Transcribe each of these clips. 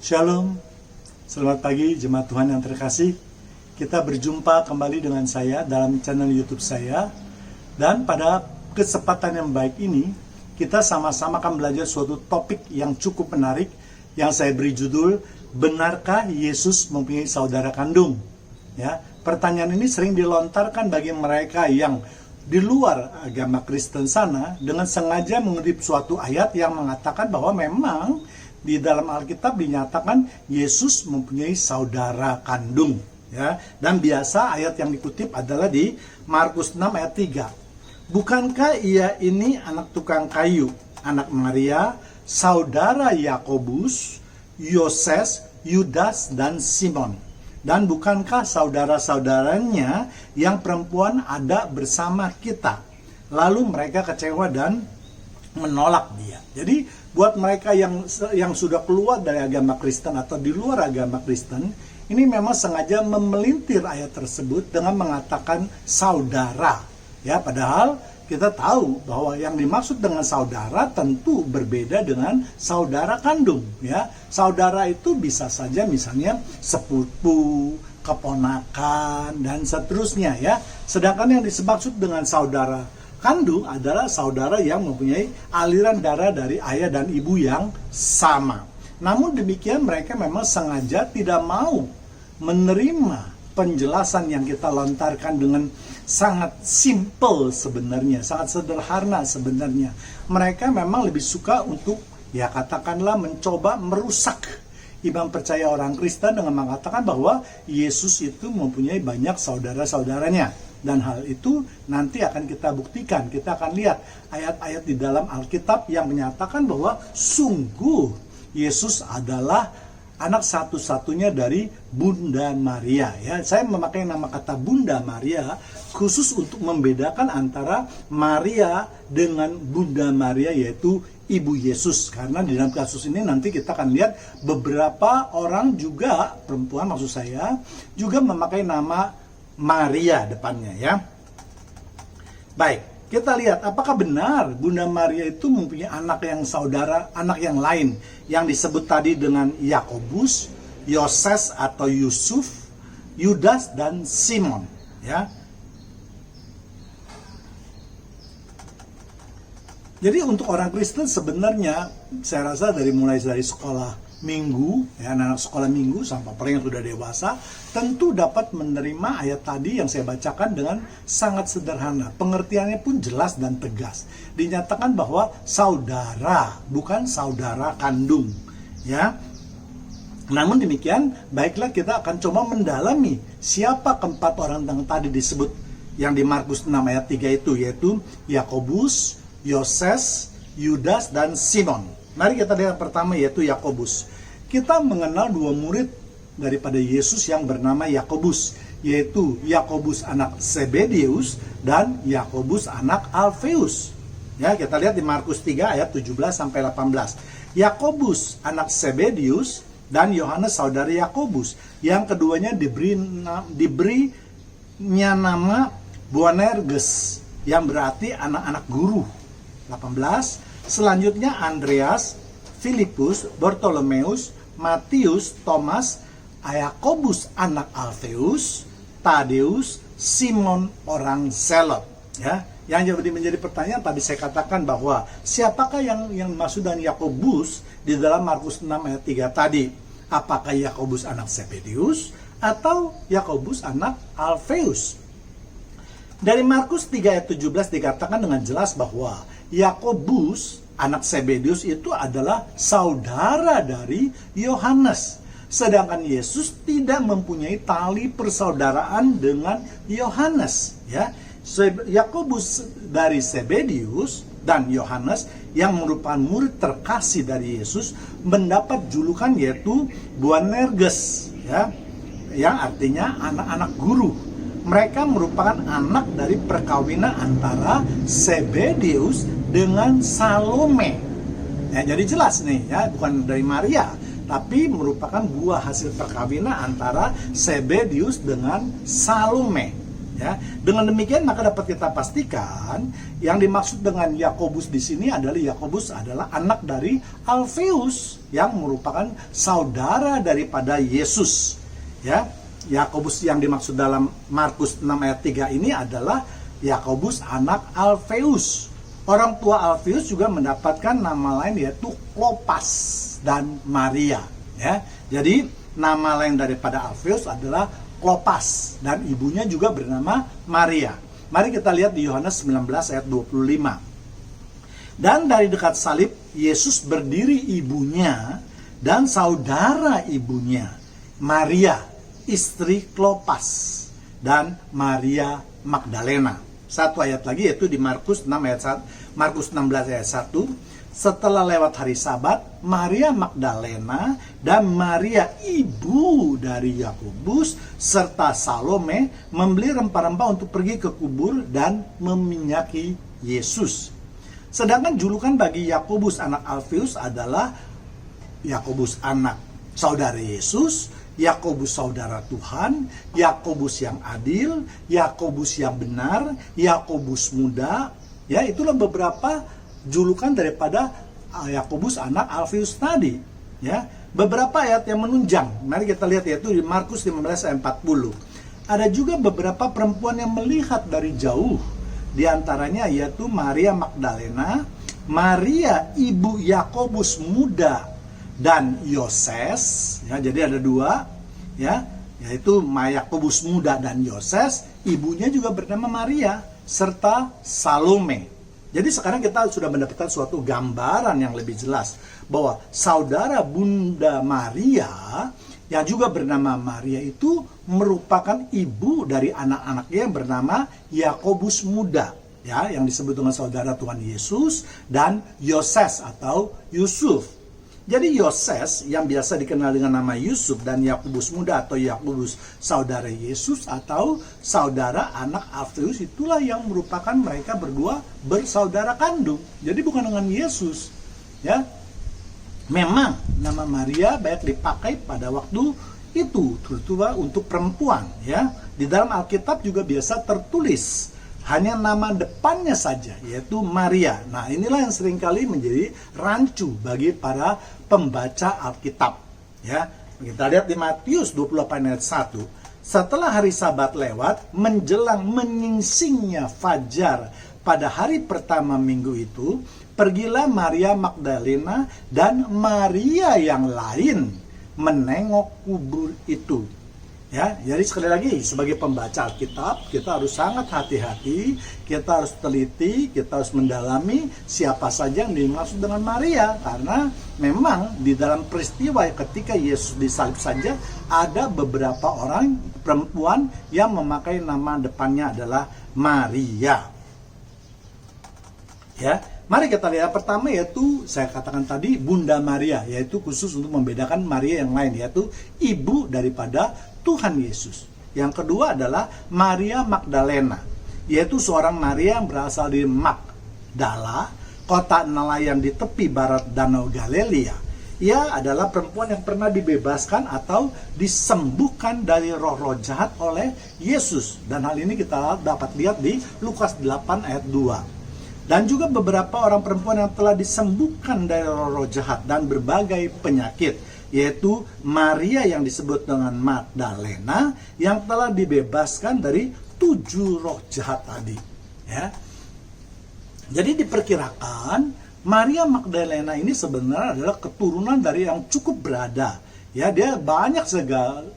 Shalom, selamat pagi jemaat Tuhan yang terkasih. Kita berjumpa kembali dengan saya dalam channel YouTube saya. Dan pada kesempatan yang baik ini, kita sama-sama akan belajar suatu topik yang cukup menarik, yang saya beri judul, benarkah Yesus mempunyai saudara kandung? Ya, pertanyaan ini sering dilontarkan bagi mereka yang di luar agama Kristen sana dengan sengaja mengutip suatu ayat yang mengatakan bahwa memang di dalam Alkitab dinyatakan Yesus mempunyai saudara kandung, ya. Dan biasa ayat yang dikutip adalah di Markus 6 ayat 3. Bukankah ia ini anak tukang kayu, anak Maria, saudara Yakobus, Yoses, Yudas dan Simon? Dan bukankah saudara-saudaranya yang perempuan ada bersama kita? Lalu mereka kecewa dan menolak dia. Jadi buat mereka yang sudah keluar dari agama Kristen atau di luar agama Kristen, ini memang sengaja memelintir ayat tersebut dengan mengatakan saudara. Ya, padahal kita tahu bahwa yang dimaksud dengan saudara tentu berbeda dengan saudara kandung. Ya, saudara itu bisa saja misalnya sepupu, keponakan dan seterusnya. Ya, sedangkan yang dimaksud dengan saudara kandung adalah saudara yang mempunyai aliran darah dari ayah dan ibu yang sama. Namun demikian mereka memang sengaja tidak mau menerima penjelasan yang kita lontarkan dengan sangat simple sebenarnya, sangat sederhana sebenarnya. Mereka memang lebih suka untuk, ya katakanlah, mencoba merusak iman percaya orang Kristen dengan mengatakan bahwa Yesus itu mempunyai banyak saudara-saudaranya. Dan hal itu nanti akan kita buktikan. Kita akan lihat ayat-ayat di dalam Alkitab yang menyatakan bahwa sungguh Yesus adalah anak satu-satunya dari Bunda Maria. Ya, saya memakai nama kata Bunda Maria khusus untuk membedakan antara Maria dengan Bunda Maria, yaitu Ibu Yesus. Karena di dalam kasus ini nanti kita akan lihat beberapa orang juga, perempuan maksud saya, juga memakai nama Maria depannya, ya. Baik, kita lihat apakah benar Bunda Maria itu mempunyai anak yang saudara, anak yang lain yang disebut tadi dengan Yakobus, Yoses atau Yusuf, Yudas dan Simon, ya. Jadi untuk orang Kristen sebenarnya saya rasa mulai dari sekolah minggu, ya, anak sekolah minggu sampai paling yang sudah dewasa, tentu dapat menerima ayat tadi yang saya bacakan dengan sangat sederhana. Pengertiannya pun jelas dan tegas. Dinyatakan bahwa saudara, bukan saudara kandung, ya. Namun demikian, baiklah kita akan coba mendalami siapa keempat orang yang tadi disebut yang di Markus 6 ayat 3 itu, yaitu Yakobus, Yoses, Yudas dan Simon. Mari kita lihat pertama, yaitu Yakobus. Kita mengenal dua murid daripada Yesus yang bernama Yakobus, yaitu Yakobus anak Zebedeus dan Yakobus anak Alfeus. Ya, kita lihat di Markus 3 ayat 17 sampai 18. Yakobus anak Zebedeus dan Yohanes saudara Yakobus. Yang keduanya diberinya nama Boanerges, yang berarti anak-anak guru. 18. Selanjutnya Andreas, Filipus, Bartolomeus, Matius, Thomas, Yakobus anak Alfeus, Tadeus, Simon orang Selot. Ya, yang jadi menjadi pertanyaan tadi saya katakan bahwa siapakah yang dimaksud dengan Yakobus di dalam Markus 6 ayat 3 tadi? Apakah Yakobus anak Zebedeus atau Yakobus anak Alfeus? Dari Markus 3 ayat 17 dikatakan dengan jelas bahwa Yakobus anak Zebedeus itu adalah saudara dari Yohanes. Sedangkan Yesus tidak mempunyai tali persaudaraan dengan Yohanes, ya. Yakobus dari Zebedeus dan Yohanes yang merupakan murid terkasih dari Yesus mendapat julukan yaitu Boanerges, ya, yang artinya anak-anak guru. Mereka merupakan anak dari perkawinan antara Zebedeus dengan Salome. Ya, jadi jelas nih, ya, bukan dari Maria, tapi merupakan buah hasil perkawinan antara Zebedeus dengan Salome. Ya, dengan demikian maka dapat kita pastikan yang dimaksud dengan Yakobus di sini adalah Yakobus adalah anak dari Alfeus yang merupakan saudara daripada Yesus. Ya, Yakobus yang dimaksud dalam Markus 6 ayat 3 ini adalah Yakobus anak Alfeus. Orang tua Alfeus juga mendapatkan nama lain yaitu Klopas dan Maria. Ya, jadi nama lain daripada Alfeus adalah Klopas dan ibunya juga bernama Maria. Mari kita lihat di Yohanes 19 ayat 25. Dan dari dekat salib Yesus berdiri ibunya dan saudara ibunya, Maria, istri Klopas, dan Maria Magdalena. Satu ayat lagi yaitu di Markus 6 ayat 1, Markus 16 ayat 1. Setelah lewat hari Sabat, Maria Magdalena dan Maria ibu dari Yakobus serta Salome membeli rempah-rempah untuk pergi ke kubur dan meminyaki Yesus. Sedangkan julukan bagi Yakobus anak Alfeus adalah Yakobus anak saudara Yesus, Yakobus saudara Tuhan, Yakobus yang adil, Yakobus yang benar, Yakobus muda. Ya, itulah beberapa julukan daripada Yakobus anak Alfeus tadi. Ya, beberapa ayat yang menunjang. Mari kita lihat yaitu di Markus 15 ayat 40. Ada juga beberapa perempuan yang melihat dari jauh. Di antaranya yaitu Maria Magdalena, Maria ibu Yakobus muda dan Yoses. Ya, jadi ada dua, ya, yaitu Yakobus muda dan Yoses. Ibunya juga bernama Maria serta Salome. Jadi sekarang kita sudah mendapatkan suatu gambaran yang lebih jelas bahwa saudara Bunda Maria yang juga bernama Maria itu merupakan ibu dari anak-anaknya yang bernama Yakobus muda, ya, yang disebut dengan saudara Tuhan Yesus, dan Yoses atau Yusuf. Jadi Yoses yang biasa dikenal dengan nama Yusuf dan Yakobus muda atau Yakobus saudara Yesus atau saudara anak Alfeus, itulah yang merupakan mereka berdua bersaudara kandung. Jadi bukan dengan Yesus. Ya, memang nama Maria banyak dipakai pada waktu itu, terutama untuk perempuan. Ya, di dalam Alkitab juga biasa tertulis hanya nama depannya saja, yaitu Maria. Nah, inilah yang seringkali menjadi rancu bagi para pembaca Alkitab. Ya, kita lihat di Matius 28 ayat 1. Setelah hari Sabat lewat, menjelang menyingsingnya fajar pada hari pertama minggu itu, pergilah Maria Magdalena dan Maria yang lain menengok kubur itu. Ya, jadi sekali lagi sebagai pembaca Alkitab kita harus sangat hati-hati, kita harus teliti, kita harus mendalami siapa saja yang dimaksud dengan Maria, karena memang di dalam peristiwa ketika Yesus disalib saja ada beberapa orang perempuan yang memakai nama depannya adalah Maria. Ya, mari kita lihat pertama yaitu saya katakan tadi Bunda Maria, yaitu khusus untuk membedakan Maria yang lain, yaitu ibu daripada Tuhan Yesus. Yang kedua adalah Maria Magdalena, yaitu seorang Maria yang berasal dari Magdala, kota nelayan di tepi barat Danau Galilea. Ia adalah perempuan yang pernah dibebaskan atau disembuhkan dari roh-roh jahat oleh Yesus. Dan hal ini kita dapat lihat di Lukas 8 ayat 2. Dan juga beberapa orang perempuan yang telah disembuhkan dari roh-roh jahat dan berbagai penyakit, yaitu Maria yang disebut dengan Magdalena yang telah dibebaskan dari 7 roh jahat tadi. Ya. Jadi diperkirakan Maria Magdalena ini sebenarnya adalah keturunan dari yang cukup berada. Ya, dia banyak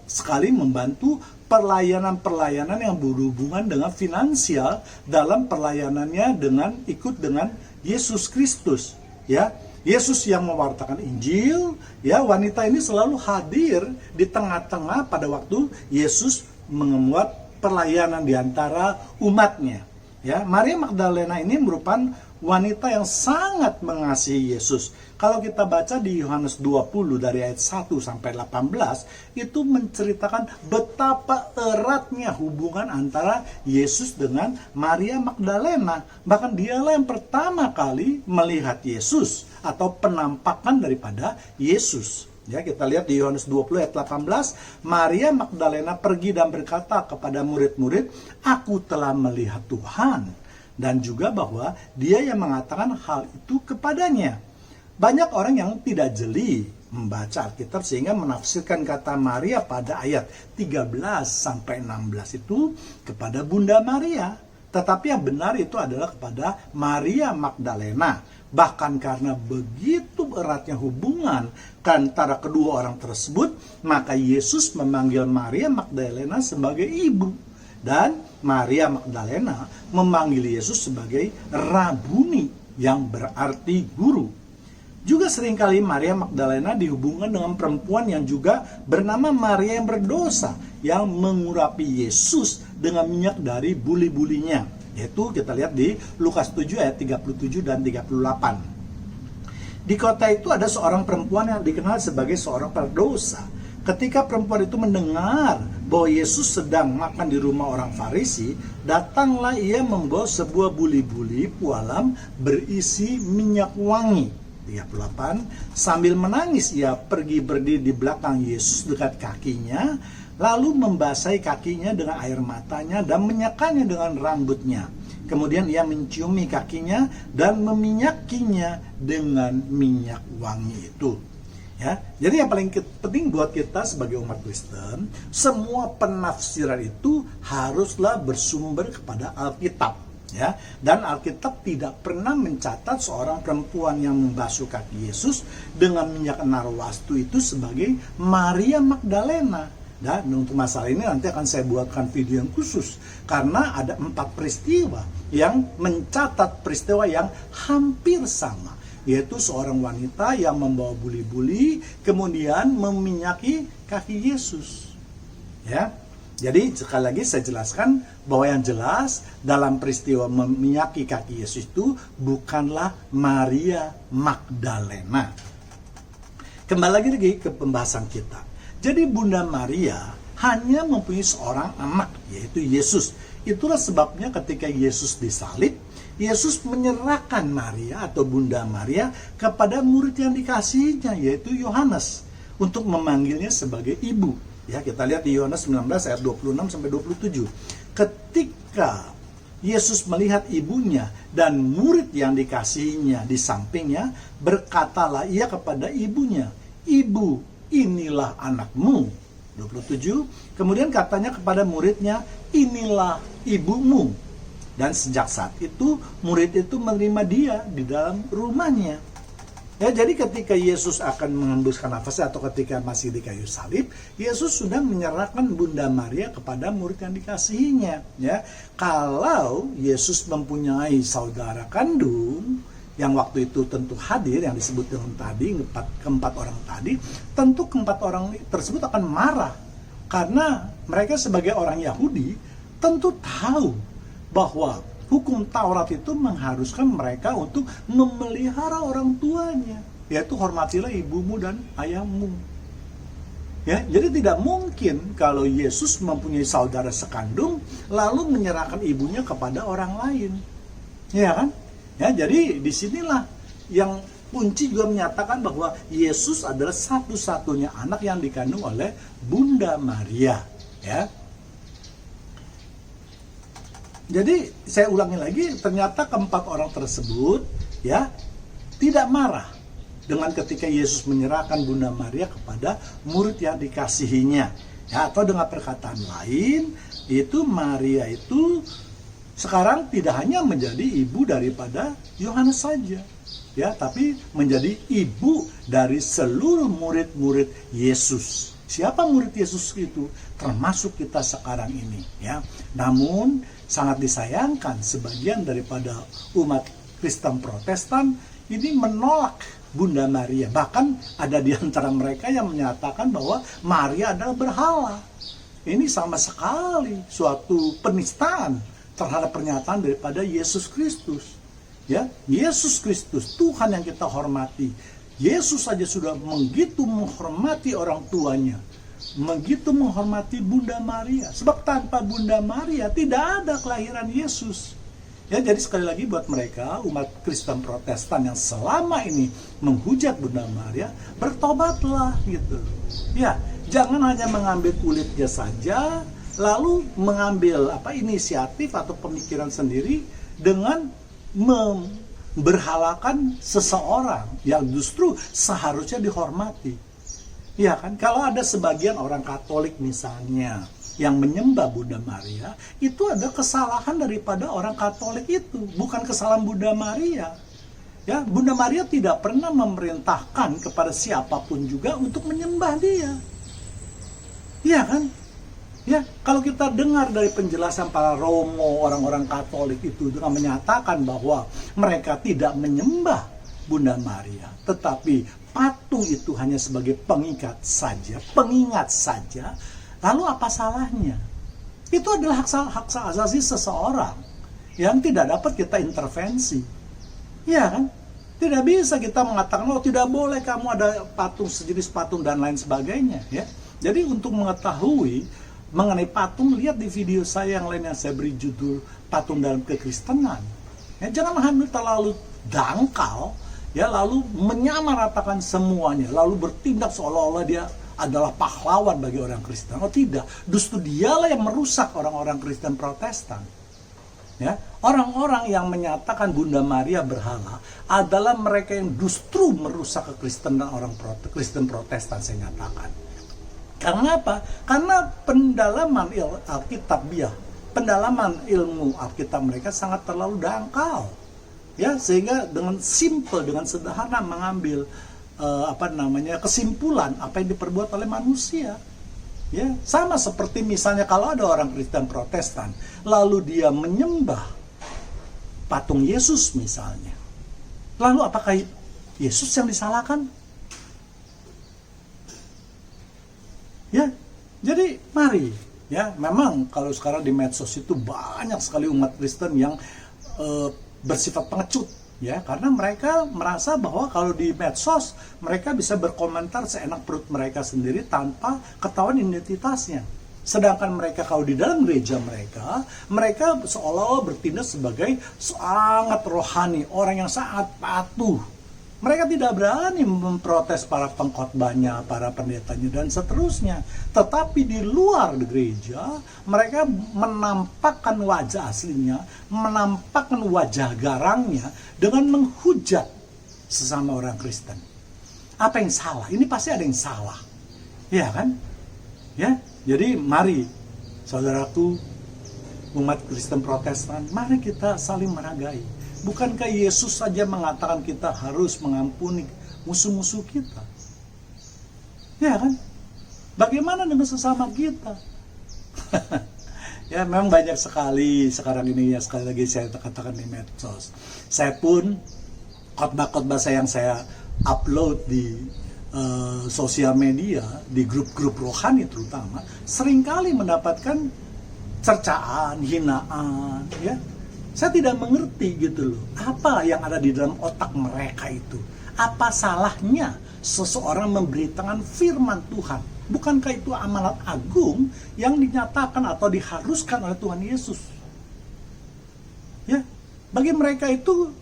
sekali membantu pelayanan-pelayanan yang berhubungan dengan finansial dalam pelayanannya dengan ikut dengan Yesus Kristus. Ya, Yesus yang mewartakan Injil, ya, wanita ini selalu hadir di tengah-tengah pada waktu Yesus membuat pelayanan di antara umatnya. Ya, Maria Magdalena ini merupakan wanita yang sangat mengasihi Yesus. Kalau kita baca di Yohanes 20 dari ayat 1 sampai 18, itu menceritakan betapa eratnya hubungan antara Yesus dengan Maria Magdalena. Bahkan dialah yang pertama kali melihat Yesus atau penampakan daripada Yesus. Ya, kita lihat di Yohanes 20 ayat 18, Maria Magdalena pergi dan berkata kepada murid-murid, "Aku telah melihat Tuhan." Dan juga bahwa dia yang mengatakan hal itu kepadanya. Banyak orang yang tidak jeli membaca Alkitab sehingga menafsirkan kata Maria pada ayat 13 sampai 16 itu kepada Bunda Maria. Tetapi yang benar itu adalah kepada Maria Magdalena. Bahkan karena begitu eratnya hubungan antara kedua orang tersebut, maka Yesus memanggil Maria Magdalena sebagai ibu. Dan Maria Magdalena memanggil Yesus sebagai Rabuni, yang berarti guru. Juga seringkali Maria Magdalena dihubungkan dengan perempuan yang juga bernama Maria yang berdosa, yang mengurapi Yesus dengan minyak dari buli-bulinya. Yaitu kita lihat di Lukas 7 ayat 37 dan 38. Di kota itu ada seorang perempuan yang dikenal sebagai seorang berdosa. Ketika perempuan itu mendengar bahwa Yesus sedang makan di rumah orang Farisi, datanglah ia membawa sebuah buli-buli pualam berisi minyak wangi. 38. Sambil menangis ia pergi berdiri di belakang Yesus dekat kakinya, lalu membasahi kakinya dengan air matanya dan menyakannya dengan rambutnya. Kemudian ia menciumi kakinya dan meminyakinya dengan minyak wangi itu. Ya, jadi yang paling penting buat kita sebagai umat Kristen, semua penafsiran itu haruslah bersumber kepada Alkitab. Ya, dan Alkitab tidak pernah mencatat seorang perempuan yang membasuh kaki Yesus dengan minyak narwastu itu sebagai Maria Magdalena. Dan untuk masalah ini nanti akan saya buatkan video yang khusus, karena ada 4 peristiwa yang mencatat peristiwa yang hampir sama, yaitu seorang wanita yang membawa buli-buli kemudian meminyaki kaki Yesus. Ya, jadi sekali lagi saya jelaskan bahwa yang jelas dalam peristiwa meminyaki kaki Yesus itu bukanlah Maria Magdalena. Kembali lagi ke pembahasan kita. Jadi Bunda Maria hanya mempunyai seorang anak, yaitu Yesus. Itulah sebabnya ketika Yesus disalib, Yesus menyerahkan Maria atau Bunda Maria kepada murid yang dikasihinya, yaitu Yohanes, untuk memanggilnya sebagai ibu. Ya, kita lihat di Yohanes 19 ayat 26 sampai 27. Ketika Yesus melihat ibunya dan murid yang dikasihinya di sampingnya, berkatalah ia kepada ibunya, "Ibu, inilah anakmu." 27. Kemudian katanya kepada muridnya, "Inilah ibumu." Dan sejak saat itu murid itu menerima dia di dalam rumahnya. Ya, jadi ketika Yesus akan menghembuskan nafasnya atau ketika masih di kayu salib, Yesus sudah menyerahkan Bunda Maria kepada murid yang dikasihinya. Ya, kalau Yesus mempunyai saudara kandung yang waktu itu tentu hadir, yang disebut dengan tadi keempat orang tadi, tentu keempat orang tersebut akan marah, karena mereka sebagai orang Yahudi tentu tahu bahwa hukum Taurat itu mengharuskan mereka untuk memelihara orang tuanya, yaitu hormatilah ibumu dan ayahmu. Ya, jadi tidak mungkin kalau Yesus mempunyai saudara sekandung lalu menyerahkan ibunya kepada orang lain, ya kan? Ya, jadi disinilah yang kunci juga menyatakan bahwa Yesus adalah satu-satunya anak yang dikandung oleh Bunda Maria. Ya. Jadi saya ulangi lagi, ternyata keempat orang tersebut ya tidak marah dengan ketika Yesus menyerahkan Bunda Maria kepada murid yang dikasihinya. Ya, atau dengan perkataan lain, itu Maria itu sekarang tidak hanya menjadi ibu daripada Yohanes saja, ya, tapi menjadi ibu dari seluruh murid-murid Yesus. Siapa murid Yesus itu? Termasuk kita sekarang ini, ya. Namun sangat disayangkan sebagian daripada umat Kristen Protestan ini menolak Bunda Maria. Bahkan ada di antara mereka yang menyatakan bahwa Maria adalah berhala. Ini sama sekali suatu penistaan terhadap pernyataan daripada Yesus Kristus. Ya, Yesus Kristus, Tuhan yang kita hormati. Yesus saja sudah begitu menghormati orang tuanya, begitu menghormati Bunda Maria. Sebab tanpa Bunda Maria tidak ada kelahiran Yesus. Ya, jadi sekali lagi buat mereka umat Kristen Protestan yang selama ini menghujat Bunda Maria, bertobatlah gitu. Ya, jangan hanya mengambil kulitnya saja, lalu mengambil inisiatif atau pemikiran sendiri dengan memberhalakan seseorang yang justru seharusnya dihormati. Ya kan, kalau ada sebagian orang Katolik misalnya yang menyembah Bunda Maria, itu ada kesalahan daripada orang Katolik itu, bukan kesalahan Bunda Maria. Ya, Bunda Maria tidak pernah memerintahkan kepada siapapun juga untuk menyembah dia. Iya kan? Ya, kalau kita dengar dari penjelasan para Romo, orang-orang Katolik itu dengan menyatakan bahwa mereka tidak menyembah Bunda Maria, tetapi patung itu hanya sebagai pengingat saja, lalu apa salahnya? Itu adalah hak asasi seseorang yang tidak dapat kita intervensi. Ya kan? Tidak bisa kita mengatakan, oh tidak boleh kamu ada patung, sejenis patung dan lain sebagainya. Ya. Jadi untuk mengetahui mengenai patung, lihat di video saya yang lain yang saya beri judul Patung dalam Kekristenan. Ya, jangan hanya terlalu dangkal, ya, lalu menyamaratakan semuanya, lalu bertindak seolah-olah dia adalah pahlawan bagi orang Kristen. Oh tidak, justru dialah yang merusak orang-orang Kristen Protestan. Ya, orang-orang yang menyatakan Bunda Maria berhala adalah mereka yang justru merusak kekristenan orang Kristen Protestan, saya nyatakan. Karena apa? Karena pendalaman Alkitab pendalaman ilmu Alkitab mereka sangat terlalu dangkal. Ya, sehingga dengan simple, dengan sederhana mengambil kesimpulan apa yang diperbuat oleh manusia. Ya, sama seperti misalnya kalau ada orang Kristen Protestan lalu dia menyembah patung Yesus misalnya. Lalu apakah Yesus yang disalahkan? Ya. Jadi mari, ya, memang kalau sekarang di medsos itu banyak sekali umat Kristen yang bersifat pengecut. Ya, karena mereka merasa bahwa kalau di medsos mereka bisa berkomentar seenak perut mereka sendiri tanpa ketahuan identitasnya. Sedangkan mereka kalau di dalam gereja mereka seolah-olah bertindak sebagai sangat rohani, orang yang sangat patuh. Mereka tidak berani memprotes para pengkhotbahnya, para pendetanya, dan seterusnya. Tetapi di luar gereja, mereka menampakkan wajah aslinya, menampakkan wajah garangnya dengan menghujat sesama orang Kristen. Apa yang salah? Ini pasti ada yang salah. Ya kan? Ya, jadi mari, saudaraku, umat Kristen Protestan, mari kita saling menghargai. Bukankah Yesus saja mengatakan kita harus mengampuni musuh-musuh kita? Ya kan? Bagaimana dengan sesama kita? Ya, memang banyak sekali sekarang ini, ya, sekali lagi saya katakan di medsos. Saya pun khotbah-khotbah yang saya upload di sosial media, di grup-grup rohani terutama, seringkali mendapatkan cercaan, hinaan, ya. Saya tidak mengerti gitu loh, apa yang ada di dalam otak mereka itu. Apa salahnya seseorang memberitakan firman Tuhan? Bukankah itu amanat agung yang dinyatakan atau diharuskan oleh Tuhan Yesus? Ya, bagi mereka itu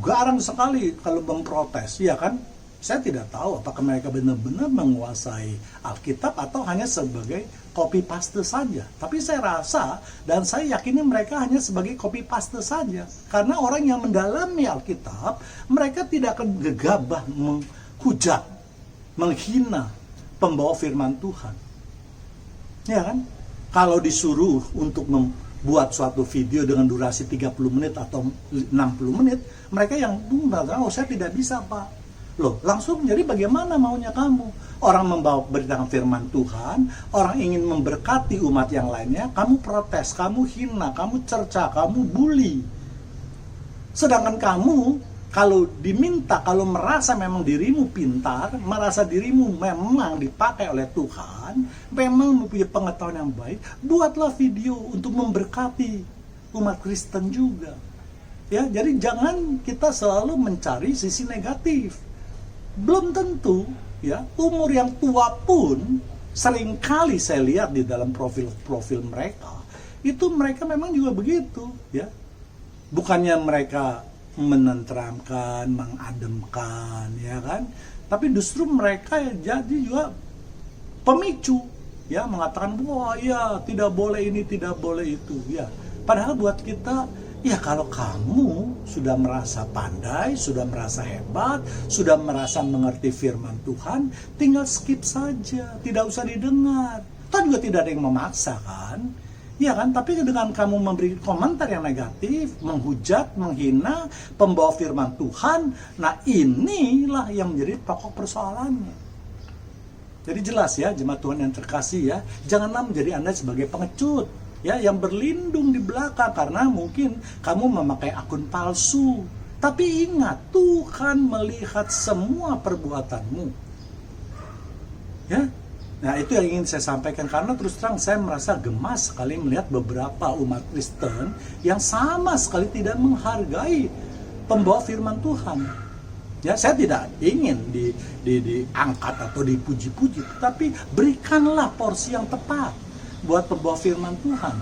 garang sekali kalau memprotes, ya kan? Saya tidak tahu apakah mereka benar-benar menguasai Alkitab atau hanya sebagai copy paste saja. Tapi saya rasa dan saya yakini mereka hanya sebagai copy paste saja. Karena orang yang mendalami Alkitab, mereka tidak akan gegabah menghujat, menghina pembawa firman Tuhan. Ya kan? Kalau disuruh untuk membuat suatu video dengan durasi 30 menit atau 60 menit, mereka yang mengatakan, oh saya tidak bisa Pak. Loh, langsung jadi bagaimana maunya kamu? Orang membawa beritakan firman Tuhan, orang ingin memberkati umat yang lainnya, kamu protes, kamu hina, kamu cerca, kamu bully. Sedangkan kamu, kalau diminta, kalau merasa memang dirimu pintar, merasa dirimu memang dipakai oleh Tuhan, memang mempunyai pengetahuan yang baik, buatlah video untuk memberkati umat Kristen juga. Ya, jadi jangan kita selalu mencari sisi negatif. Belum tentu, ya, umur yang tua pun seringkali saya lihat di dalam profil-profil mereka, itu mereka memang juga begitu, ya. Bukannya mereka menenteramkan, mengademkan, ya kan? Tapi justru mereka jadi juga pemicu, ya, mengatakan wah ya tidak boleh ini, tidak boleh itu, ya. Padahal buat kita, ya kalau kamu sudah merasa pandai, sudah merasa hebat, sudah merasa mengerti firman Tuhan, tinggal skip saja, tidak usah didengar. Toh juga tidak ada yang memaksa kan? Ya kan, tapi dengan kamu memberi komentar yang negatif, menghujat, menghina pembawa firman Tuhan, nah inilah yang menjadi pokok persoalannya. Jadi jelas ya, jemaat Tuhan yang terkasih ya, janganlah menjadi Anda sebagai pengecut, ya, yang berlindung di belakang karena mungkin kamu memakai akun palsu. Tapi ingat, Tuhan melihat semua perbuatanmu. Ya. Nah, itu yang ingin saya sampaikan, karena terus terang saya merasa gemas sekali melihat beberapa umat Kristen yang sama sekali tidak menghargai pembawa firman Tuhan. Ya, saya tidak ingin diangkat atau dipuji-puji, tapi berikanlah porsi yang tepat buat pembawa firman Tuhan.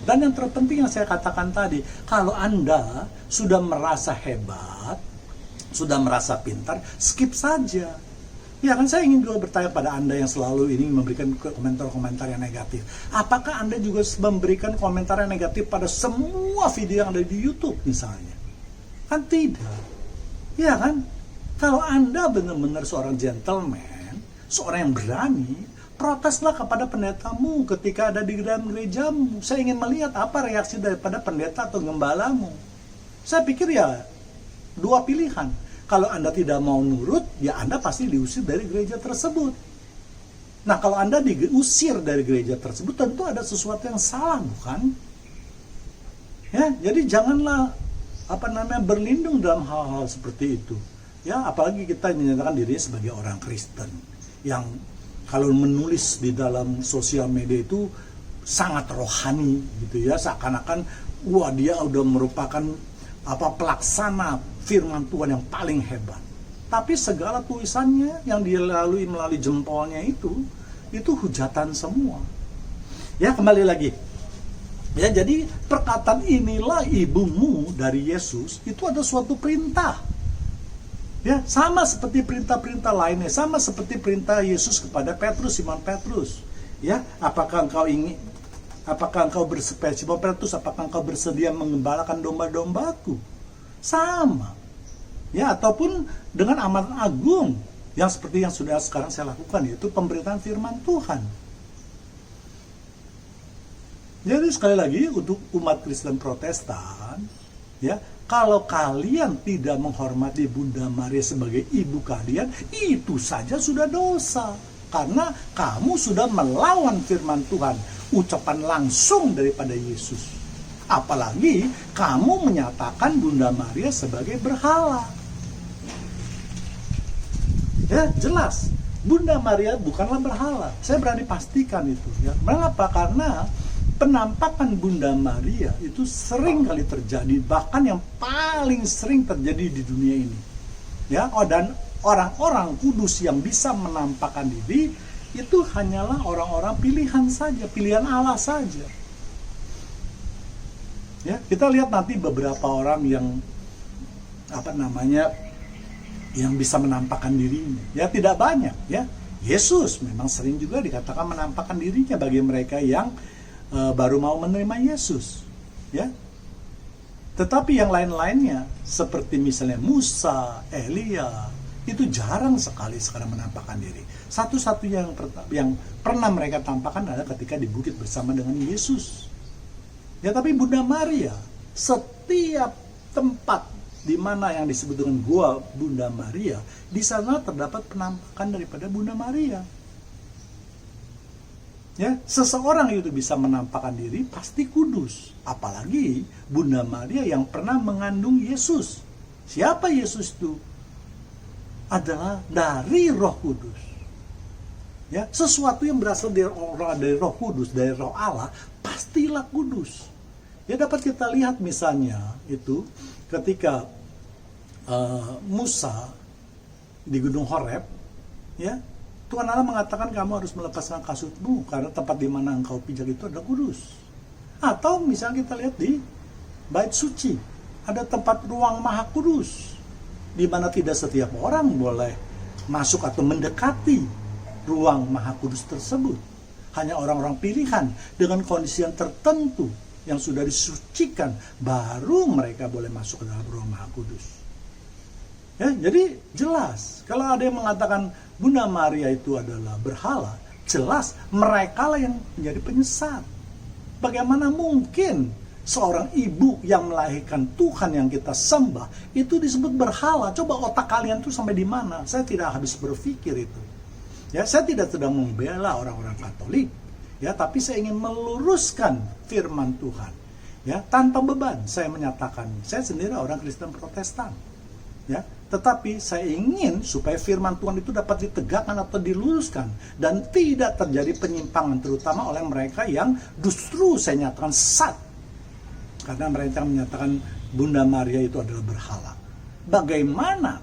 Dan yang terpenting yang saya katakan tadi, kalau Anda sudah merasa hebat, sudah merasa pintar, skip saja. Ya kan, saya ingin juga bertanya pada Anda yang selalu ini memberikan komentar-komentar yang negatif. Apakah Anda juga memberikan komentar yang negatif pada semua video yang ada di YouTube misalnya? Kan tidak. Ya kan? Kalau Anda benar-benar seorang gentleman, seorang yang berani, proteslah kepada pendetamu ketika ada di dalam gerejamu. Saya ingin melihat apa reaksi daripada pendeta atau gembalamu. Saya pikir ya, dua pilihan. Kalau Anda tidak mau nurut, ya Anda pasti diusir dari gereja tersebut. Nah, kalau Anda diusir dari gereja tersebut, tentu ada sesuatu yang salah, bukan? Ya, jadi janganlah berlindung dalam hal-hal seperti itu. Ya, apalagi kita menyatakan diri sebagai orang Kristen yang kalau menulis di dalam sosial media itu sangat rohani gitu ya, seakan-akan wah dia udah merupakan pelaksana firman Tuhan yang paling hebat. Tapi segala tulisannya yang dilalui melalui jempolnya itu hujatan semua. Ya, kembali lagi. Ya, jadi perkataan inilah ibumu dari Yesus itu ada suatu perintah. Ya, sama seperti perintah-perintah lainnya, sama seperti perintah Yesus kepada Petrus, Simon Petrus. Ya, apakah engkau bersedia mengembalakan domba-dombaku? Sama. Ya, ataupun dengan amanat agung yang seperti yang sudah sekarang saya lakukan, yaitu pemberitaan firman Tuhan. Jadi sekali lagi untuk umat Kristen Protestan, ya, kalau kalian tidak menghormati Bunda Maria sebagai ibu kalian, itu saja sudah dosa. Karena kamu sudah melawan firman Tuhan, ucapan langsung daripada Yesus. Apalagi kamu menyatakan Bunda Maria sebagai berhala. Ya, jelas. Bunda Maria bukanlah berhala. Saya berani pastikan itu. Ya. Mengapa? Karena penampakan Bunda Maria itu sering kali terjadi, bahkan yang paling sering terjadi di dunia ini. Ya, dan orang-orang kudus yang bisa menampakkan diri itu hanyalah orang-orang pilihan saja, pilihan Allah saja. Ya, kita lihat nanti beberapa orang yang yang bisa menampakkan dirinya. Ya, tidak banyak, ya. Yesus memang sering juga dikatakan menampakkan dirinya bagi mereka yang baru mau menerima Yesus, ya. Tetapi yang lain-lainnya seperti misalnya Musa, Elia, itu jarang sekali sekarang menampakkan diri. Satu-satunya yang pernah mereka tampakkan adalah ketika di bukit bersama dengan Yesus. Ya, tapi Bunda Maria, setiap tempat di mana yang disebut dengan gua Bunda Maria, di sana terdapat penampakan daripada Bunda Maria. Ya, seseorang itu bisa menampakkan diri pasti kudus, apalagi Bunda Maria yang pernah mengandung Yesus. Siapa Yesus itu? Adalah dari Roh Kudus. Ya, sesuatu yang berasal dari Roh Kudus, dari Roh Allah, pastilah kudus. Ya, dapat kita lihat misalnya itu ketika Musa di Gunung Horeb, ya, Tuhan Allah mengatakan kamu harus melepaskan kasutmu karena tempat di mana engkau pijak itu adalah kudus. Atau misalnya kita lihat di Bait Suci, ada tempat ruang Maha Kudus, di mana tidak setiap orang boleh masuk atau mendekati ruang Maha Kudus tersebut. Hanya orang-orang pilihan dengan kondisi yang tertentu yang sudah disucikan, baru mereka boleh masuk ke dalam ruang Maha Kudus. Ya, jadi jelas, kalau ada yang mengatakan Bunda Maria itu adalah berhala, jelas mereka lah yang menjadi penyesat. Bagaimana mungkin seorang ibu yang melahirkan Tuhan yang kita sembah itu disebut berhala? Coba otak kalian tuh sampai di mana? Saya tidak habis berpikir itu. Ya, saya tidak sedang membela orang-orang Katolik, ya, tapi saya ingin meluruskan firman Tuhan. Ya, tanpa beban saya menyatakan, saya sendiri orang Kristen Protestan. Ya, tetapi saya ingin supaya firman Tuhan itu dapat ditegakkan atau diluruskan dan tidak terjadi penyimpangan, terutama oleh mereka yang justru saya nyatakan sesat. Karena mereka menyatakan Bunda Maria itu adalah berhala. Bagaimana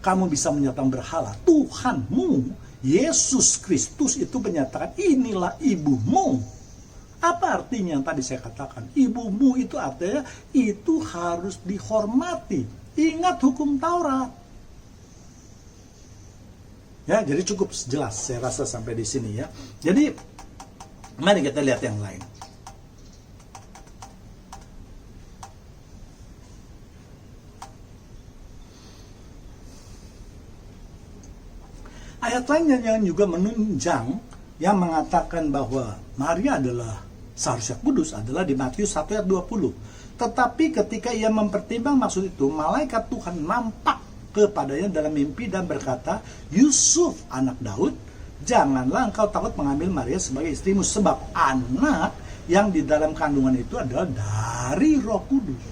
kamu bisa menyatakan berhala? Tuhanmu, Yesus Kristus itu menyatakan inilah ibumu. Apa artinya yang tadi saya katakan? Ibumu itu artinya itu harus dihormati. Ingat hukum Taurat. Ya, jadi cukup jelas saya rasa sampai di sini ya. Jadi mari kita lihat yang lain. Ayat lainnya yang juga menunjang yang mengatakan bahwa Maria adalah seharusnya kudus adalah di Matius 1 ayat 20. Tetapi ketika ia mempertimbang maksud itu, malaikat Tuhan nampak kepadanya dalam mimpi dan berkata, Yusuf anak Daud, janganlah engkau takut mengambil Maria sebagai istrimu, sebab anak yang di dalam kandungan itu adalah dari Roh Kudus.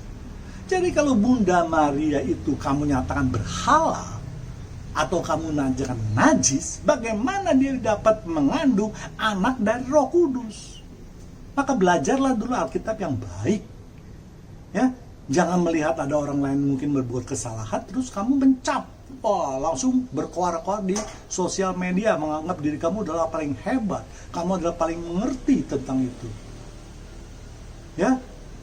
Jadi kalau Bunda Maria itu kamu nyatakan berhala atau kamu nyatakan najis, bagaimana dia dapat mengandung anak dari Roh Kudus? Maka belajarlah dulu Alkitab yang baik. Ya, jangan melihat ada orang lain mungkin berbuat kesalahan terus kamu mencap, langsung berkoar-koar di sosial media menganggap diri kamu adalah paling hebat, kamu adalah paling mengerti tentang itu. Ya,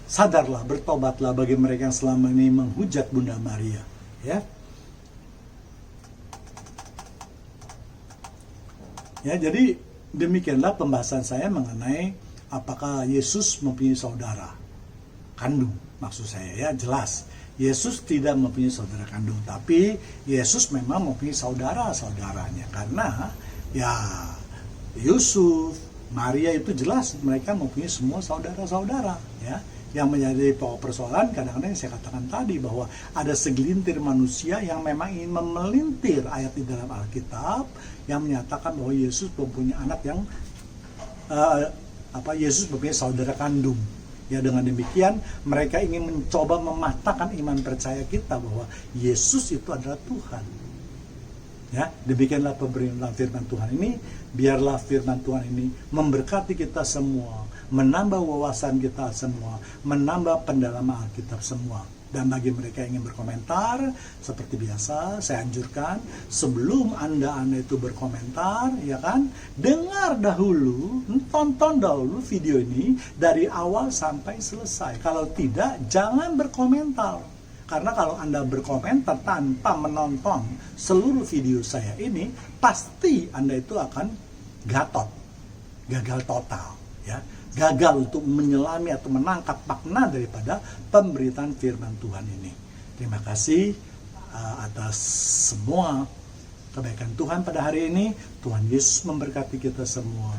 sadarlah, bertobatlah bagi mereka yang selama ini menghujat Bunda Maria. Ya, ya, jadi demikianlah pembahasan saya mengenai apakah Yesus mempunyai saudara kandung. Maksud saya ya jelas, Yesus tidak mempunyai saudara kandung, tapi Yesus memang mempunyai saudara-saudaranya. Karena ya Yusuf, Maria itu jelas mereka mempunyai semua saudara-saudara ya. Yang menjadi pokok persoalan kadang-kadang yang saya katakan tadi bahwa ada segelintir manusia yang memang ingin memelintir ayat di dalam Alkitab yang menyatakan bahwa Yesus mempunyai anak yang Yesus mempunyai saudara kandung. Ya, dengan demikian mereka ingin mencoba mematahkan iman percaya kita bahwa Yesus itu adalah Tuhan. Ya, demikianlah pemberian firman Tuhan ini. Biarlah firman Tuhan ini memberkati kita semua, menambah wawasan kita semua, menambah pendalaman Alkitab semua. Dan bagi mereka yang ingin berkomentar, seperti biasa saya anjurkan sebelum anda itu berkomentar, ya kan, dengar dahulu, tonton dahulu video ini dari awal sampai selesai. Kalau tidak, jangan berkomentar. Karena kalau anda berkomentar tanpa menonton seluruh video saya ini, pasti anda itu akan gagal total, ya. Gagal untuk menyelami atau menangkap makna daripada pemberitaan firman Tuhan ini. Terima kasih atas semua kebaikan Tuhan pada hari ini. Tuhan Yesus memberkati kita semua.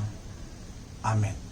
Amin.